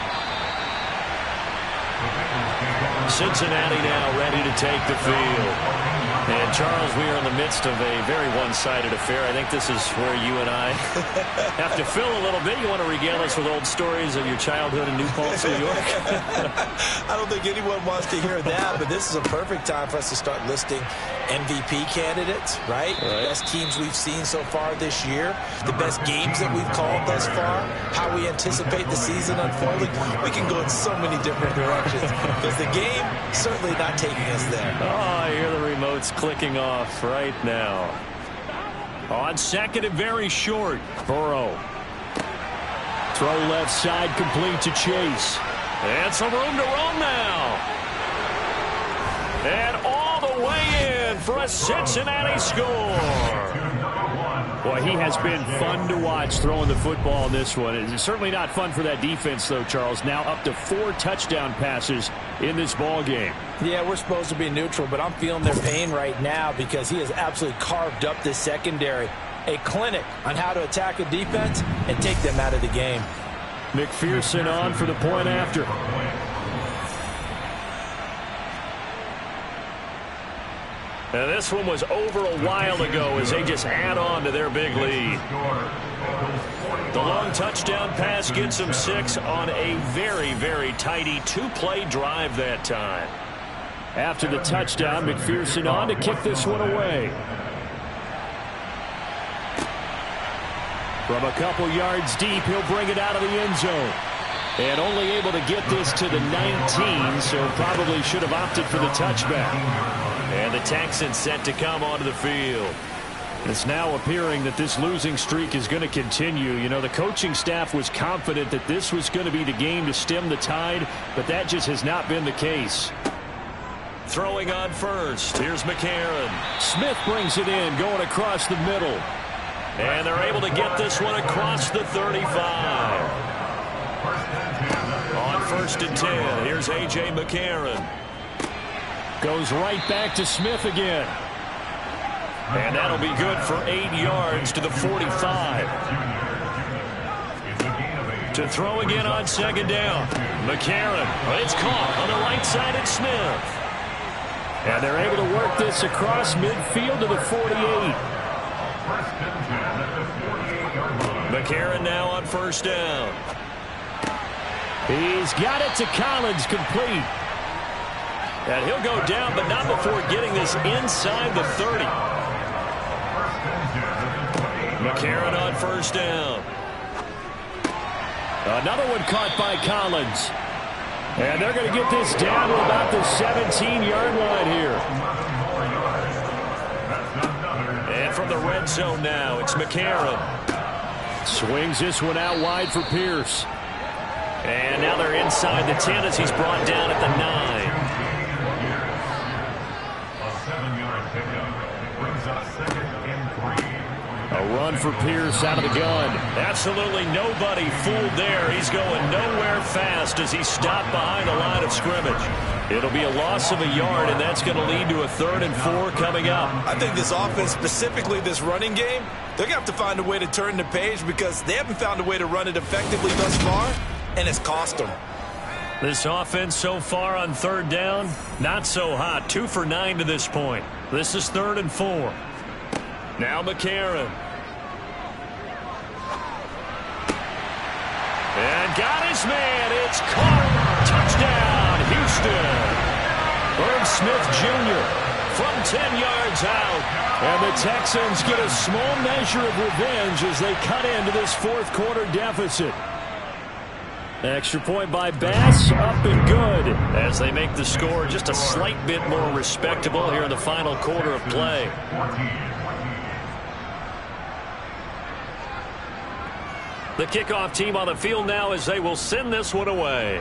Cincinnati now ready to take the field. And, Charles, we are in the midst of a very one-sided affair. I think this is where you and I have to fill a little bit. You want to regale us with old stories of your childhood in New Paltz, New York? I don't think anyone wants to hear that, but this is a perfect time for us to start listing MVP candidates, right? Best teams we've seen so far this year, the best games that we've called thus far, how we anticipate the season unfolding. We can go in so many different directions because the game certainly not taking us there. Oh, I hear the remotes clicking off right now. On 2nd and very short, Burrow. Throw left side complete to Chase. And some room to roam now. And all the way in for a Cincinnati score. Boy, he has been fun to watch throwing the football in this one. It's certainly not fun for that defense, though, Charles. Now up to 4 touchdown passes in this ball game. Yeah, we're supposed to be neutral, but I'm feeling their pain right now because he has absolutely carved up this secondary. A clinic on how to attack a defense and take them out of the game. McPherson on for the point after. Now this one was over a while ago as they just add on to their big lead. The long touchdown pass gets them 6 on a very, very tidy 2-play drive that time. After the touchdown, McPherson on to kick this one away. From a couple yards deep, he'll bring it out of the end zone. And only able to get this to the 19, so probably should have opted for the touchback. And the Texans set to come onto the field. It's now appearing that this losing streak is going to continue. You know, the coaching staff was confident that this was going to be the game to stem the tide, but that just has not been the case. Throwing on first. Here's McCarron. Smith brings it in, going across the middle. And they're able to get this one across the 35. On 1st and 10, here's A.J. McCarron. Goes right back to Smith again. And that'll be good for 8 yards to the 45. To throw again on second down. McCarron. It's caught on the right side at Smith. And they're able to work this across midfield to the 48. McCarron now on first down. He's got it to Collins, complete. And he'll go down, but not before getting this inside the 30. McCarron on first down. Another one caught by Collins. And they're going to get this down to about the 17-yard line here. And from the red zone now, it's McCarron. Swings this one out wide for Pierce. And now they're inside the 10 as he's brought down at the 9. A 7-yard pickup brings up second and 3. A run for Pierce out of the gun. Absolutely nobody fooled there. He's going nowhere fast as he stopped behind the line of scrimmage. It'll be a loss of a yard, and that's going to lead to a 3rd and 4 coming up. I think this offense, specifically this running game, they're going to have to find a way to turn the page because they haven't found a way to run it effectively thus far, and it's cost them. This offense so far on 3rd down, not so hot. 2 for 9 to this point. This is 3rd and 4. Now McCarron. And got his man. It's caught. Touchdown, Houston. Irv Smith Jr. from 10 yards out. And the Texans get a small measure of revenge as they cut into this 4th quarter deficit. Extra point by Bass, up and good. As they make the score just a slight bit more respectable here in the final quarter of play. The kickoff team on the field now as they will send this one away.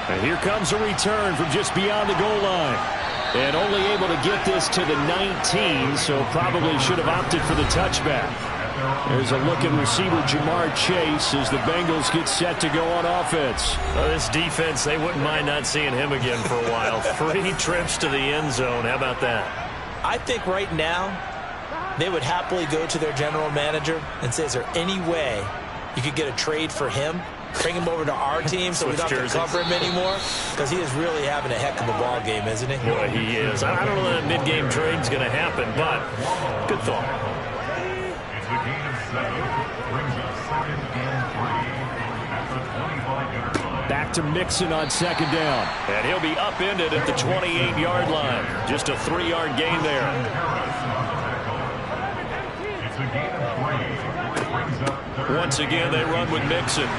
And here comes a return from just beyond the goal line. And only able to get this to the 19, so probably should have opted for the touchback. There's a look at receiver Jamar Chase as the Bengals get set to go on offense. Well, this defense, they wouldn't mind not seeing him again for a while. 3 trips to the end zone. How about that? I think right now they would happily go to their general manager and say, is there any way you could get a trade for him? Bring him over to our team so we don't have to cover him anymore? Because he is really having a heck of a ball game, isn't he? Boy, he is. I don't know that mid-game trade's going to happen, but good thought. It's a gain of 7. Brings up second and 3 at the 25-yard line. Back to Mixon on second down. And he'll be upended at the 28-yard line. Just a 3-yard gain there. It's a gain of 3. Brings up third. Once again, they run with Mixon.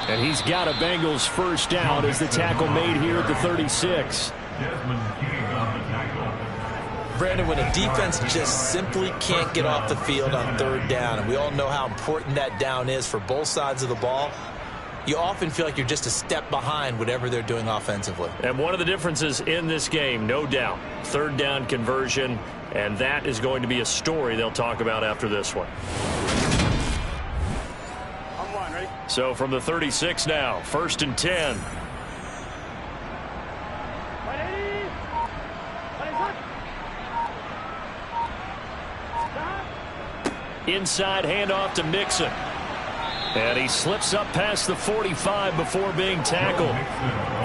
And he's got a Bengals first down as the tackle made here at the 36. Desmond King on the tackle. Brandon, when a defense just simply can't get off the field on 3rd down, and we all know how important that down is for both sides of the ball, you often feel like you're just a step behind whatever they're doing offensively. And one of the differences in this game, no doubt, 3rd down conversion, and that is going to be a story they'll talk about after this one. So from the 36 now, 1st and 10. Inside handoff to Mixon. And he slips up past the 45 before being tackled.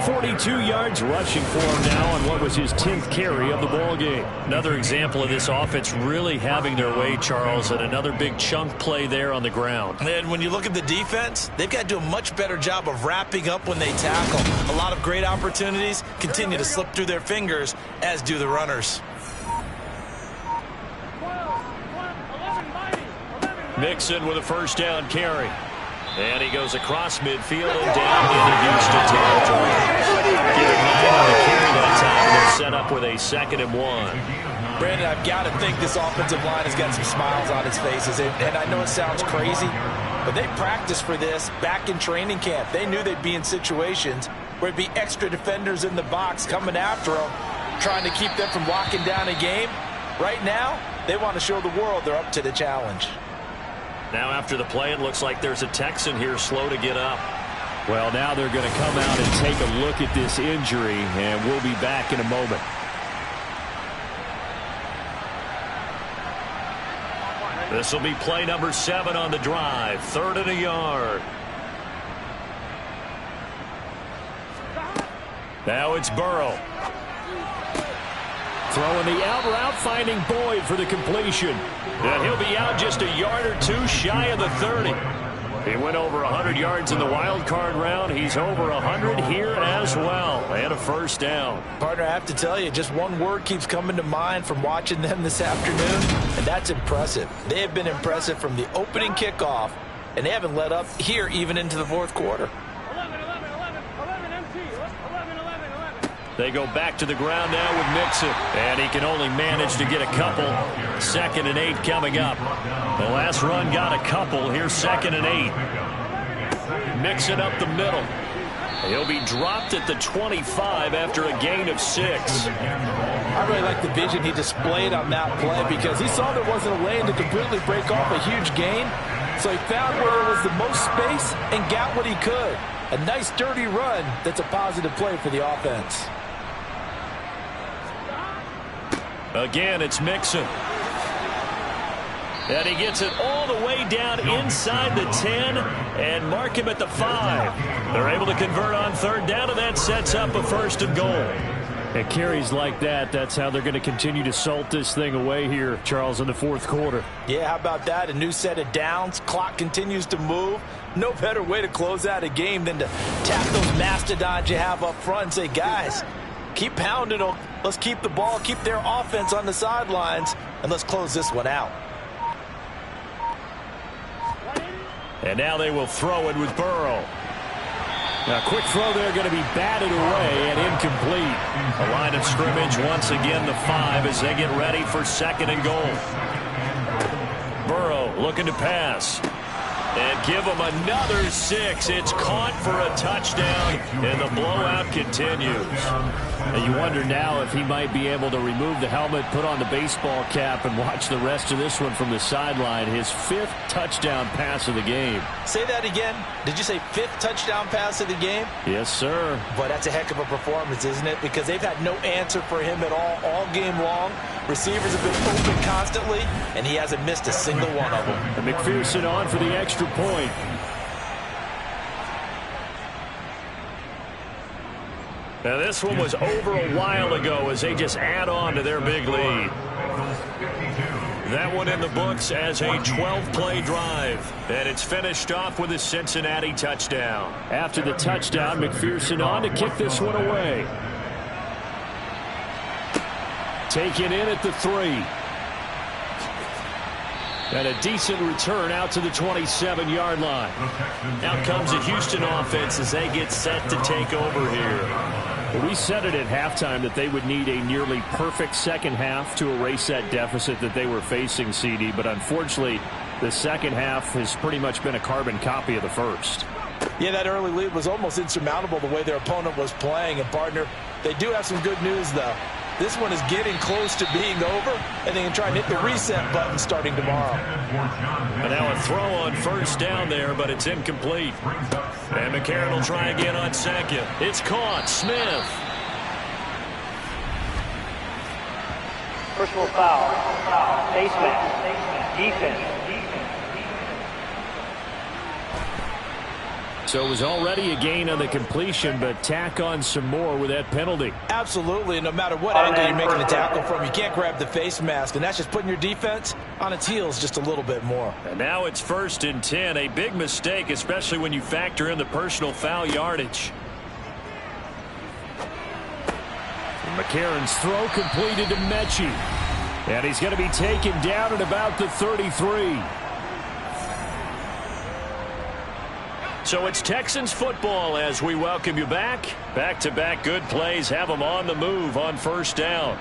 42 yards rushing for him now on what was his 10th carry of the ball game. Another example of this offense really having their way, Charles, and another big chunk play there on the ground. And when you look at the defense, they've got to do a much better job of wrapping up when they tackle. A lot of great opportunities continue to slip through their fingers, as do the runners. Mixon with a first down carry. And he goes across midfield and down into Houston territory. Get a 9 on the carry that time. They're set up with a 2nd and 1. Brandon, I've got to think this offensive line has got some smiles on its faces. And I know it sounds crazy, but they practiced for this back in training camp. They knew they'd be in situations where it'd be extra defenders in the box coming after them, trying to keep them from locking down a game. Right now, they want to show the world they're up to the challenge. Now after the play, it looks like there's a Texan here slow to get up. Well, now they're going to come out and take a look at this injury, and we'll be back in a moment. This will be play number 7 on the drive. 3rd and a yard. Now it's Burrow. Throwing the out route, finding Boyd for the completion. And he'll be out just a yard or two shy of the 30. He went over 100 yards in the wild card round. He's over 100 here as well. And a first down. Partner, I have to tell you, just one word keeps coming to mind from watching them this afternoon, and that's impressive. They have been impressive from the opening kickoff, and they haven't let up here even into the fourth quarter. 11 empty. 11. They go back to the ground now with Mixon. And he can only manage to get a couple. 2nd and 8 coming up. The last run got a couple. Here's 2nd and 8. Mixon up the middle. He'll be dropped at the 25 after a gain of 6. I really like the vision he displayed on that play because he saw there wasn't a lane to completely break off a huge gain. So he found where there was the most space and got what he could. A nice dirty run that's a positive play for the offense. Again, it's Mixon. And he gets it all the way down inside the 10 and mark him at the 5. They're able to convert on 3rd down, and that sets up a 1st and goal. And carries like that, that's how they're going to continue to salt this thing away here, Charles, in the fourth quarter. Yeah, how about that? A new set of downs. Clock continues to move. No better way to close out a game than to tap those mastodons you have up front and say, guys, keep pounding them. Let's keep the ball, keep their offense on the sidelines, and let's close this one out. And now they will throw it with Burrow. Now, quick throw there, going to be batted away and incomplete. A line of scrimmage once again, the 5 as they get ready for 2nd and goal. Burrow looking to pass. And give him another 6. It's caught for a touchdown, and the blowout continues. And you wonder now if he might be able to remove the helmet, put on the baseball cap, and watch the rest of this one from the sideline. His 5th touchdown pass of the game. Say that again. Did you say 5th touchdown pass of the game? Yes, sir. But that's a heck of a performance, isn't it? Because they've had no answer for him at all game long. Receivers have been open constantly, and he hasn't missed a single one of them. And McPherson on for the extra point. Now this one was over a while ago as they just add on to their big lead. That one in the books as a 12-play drive. And it's finished off with a Cincinnati touchdown. After the touchdown, McPherson on to kick this one away. Taken in at the 3. And a decent return out to the 27-yard line. Out comes the Houston offense as they get set to take over here. We said it at halftime that they would need a nearly perfect second half to erase that deficit that they were facing, CD. But unfortunately, the second half has pretty much been a carbon copy of the first. Yeah, that early lead was almost insurmountable the way their opponent was playing. And, partner, they do have some good news, though. This one is getting close to being over, and they can try and hit the reset button starting tomorrow. And now a throw on 1st down there, but it's incomplete. And McCarron will try again on 2nd. It's caught. Smith. Personal foul. Face mask. Defense. So it was already a gain on the completion, but tack on some more with that penalty. Absolutely. No matter what angle you're making a tackle from, you can't grab the face mask, and that's just putting your defense on its heels just a little bit more. And now it's 1st and 10. A big mistake, especially when you factor in the personal foul yardage. McCarron's throw completed to Mechie. And he's going to be taken down at about the 33. So it's Texans football as we welcome you back. Back-to-back good plays have them on the move on 1st down.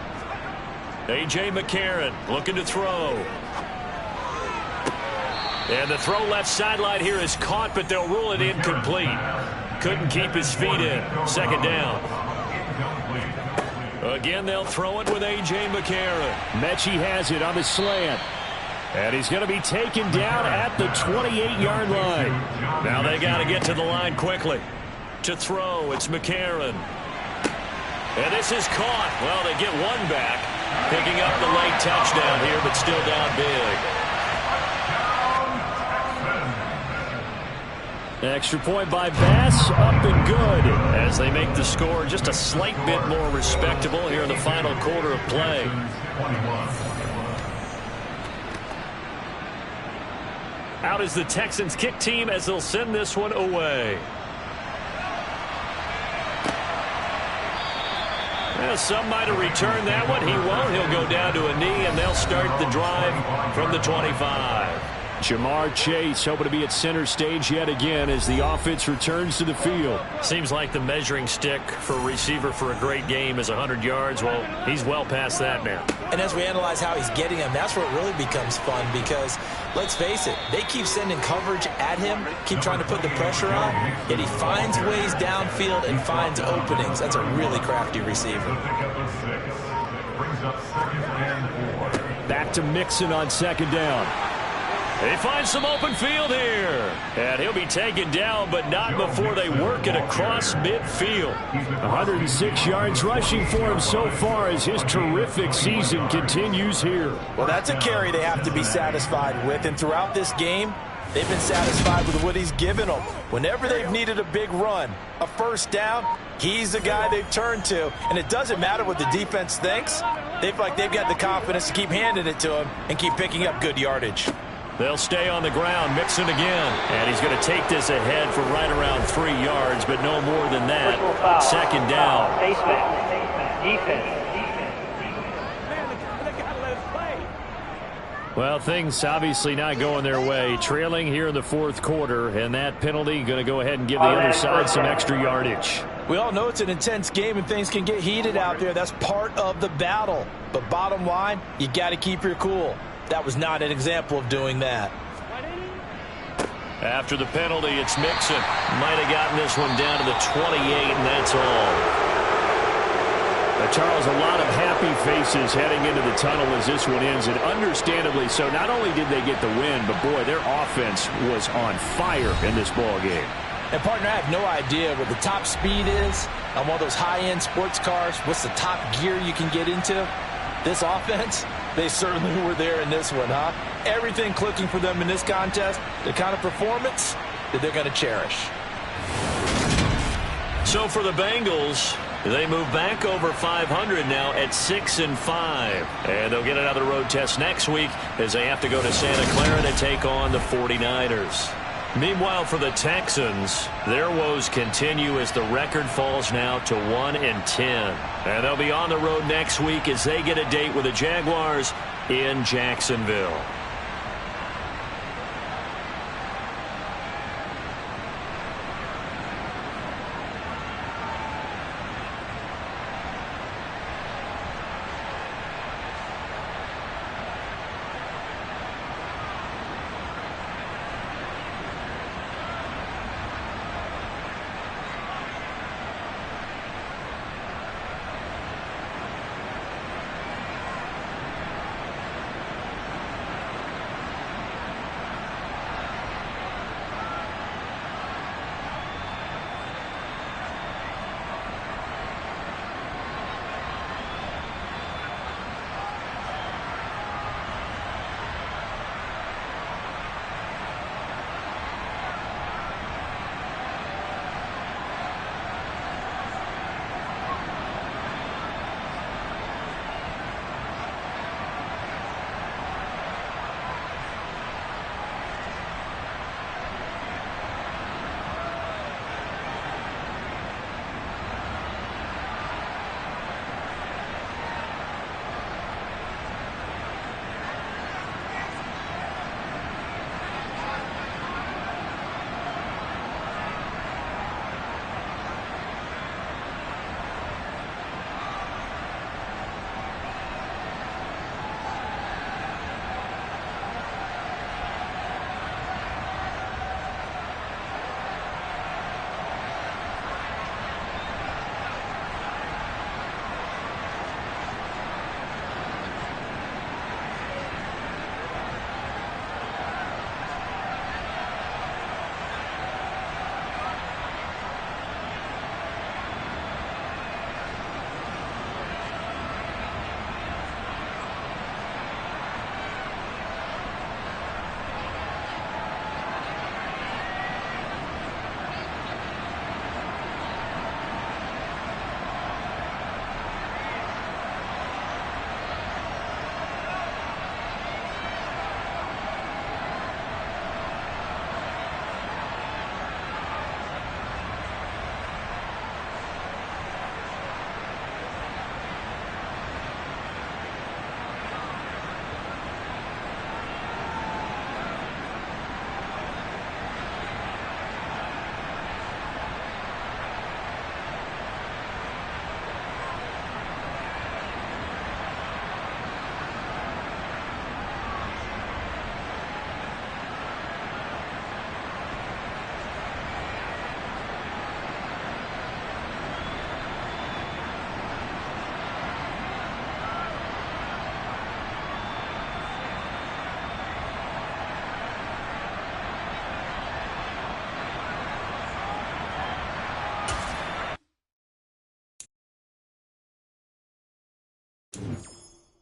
A.J. McCarron looking to throw. And the throw left sideline here is caught, but they'll rule it incomplete. Couldn't keep his feet in. 2nd down. Again, they'll throw it with A.J. McCarron. Mechie has it on the slant. And he's going to be taken down at the 28-yard line. Now they got to get to the line quickly. To throw, it's McCarron. And this is caught. Well, they get one back. Picking up the late touchdown here, but still down big. Extra point by Bass, up and good, as they make the score just a slight bit more respectable here in the final quarter of play. Out is the Texans kick team as they'll send this one away. Well, some might have returned that one. He won't. He'll go down to a knee, and they'll start the drive from the 25. Jamar Chase hoping to be at center stage yet again as the offense returns to the field. Seems like the measuring stick for a receiver for a great game is 100 yards. Well, he's well past that now. And as we analyze how he's getting them, that's where it really becomes fun because, let's face it, they keep sending coverage at him, keep trying to put the pressure on, yet he finds ways downfield and finds openings. That's a really crafty receiver. Back to Mixon on second down. They find some open field here. And he'll be taken down, but not before they work it across midfield. 106 yards rushing for him so far as his terrific season continues here. Well, that's a carry they have to be satisfied with. And throughout this game, they've been satisfied with what he's given them. Whenever they've needed a big run, a first down, he's the guy they've turned to. And it doesn't matter what the defense thinks. They feel like they've got the confidence to keep handing it to him and keep picking up good yardage. They'll stay on the ground, Mixon again. And he's going to take this ahead for right around 3 yards, but no more than that. Second down. Defense. Well, things obviously not going their way. Trailing here in the fourth quarter, and that penalty going to go ahead and give the other side some extra yardage. We all know it's an intense game and things can get heated out there. That's part of the battle. But bottom line, you got to keep your cool. That was not an example of doing that. After the penalty, it's Mixon. Might have gotten this one down to the 28, and that's all. Charles, a lot of happy faces heading into the tunnel as this one ends, and understandably so. Not only did they get the win, but, boy, their offense was on fire in this ball game. And, partner, I have no idea what the top speed is on one of those high-end sports cars. What's the top gear you can get into? This offense, they certainly were there in this one, huh? Everything clicking for them in this contest, the kind of performance that they're going to cherish. So for the Bengals, they move back over 500 now at 6-5. And they'll get another road test next week as they have to go to Santa Clara to take on the 49ers. Meanwhile, for the Texans, their woes continue as the record falls now to 1-10. And they'll be on the road next week as they get a date with the Jaguars in Jacksonville.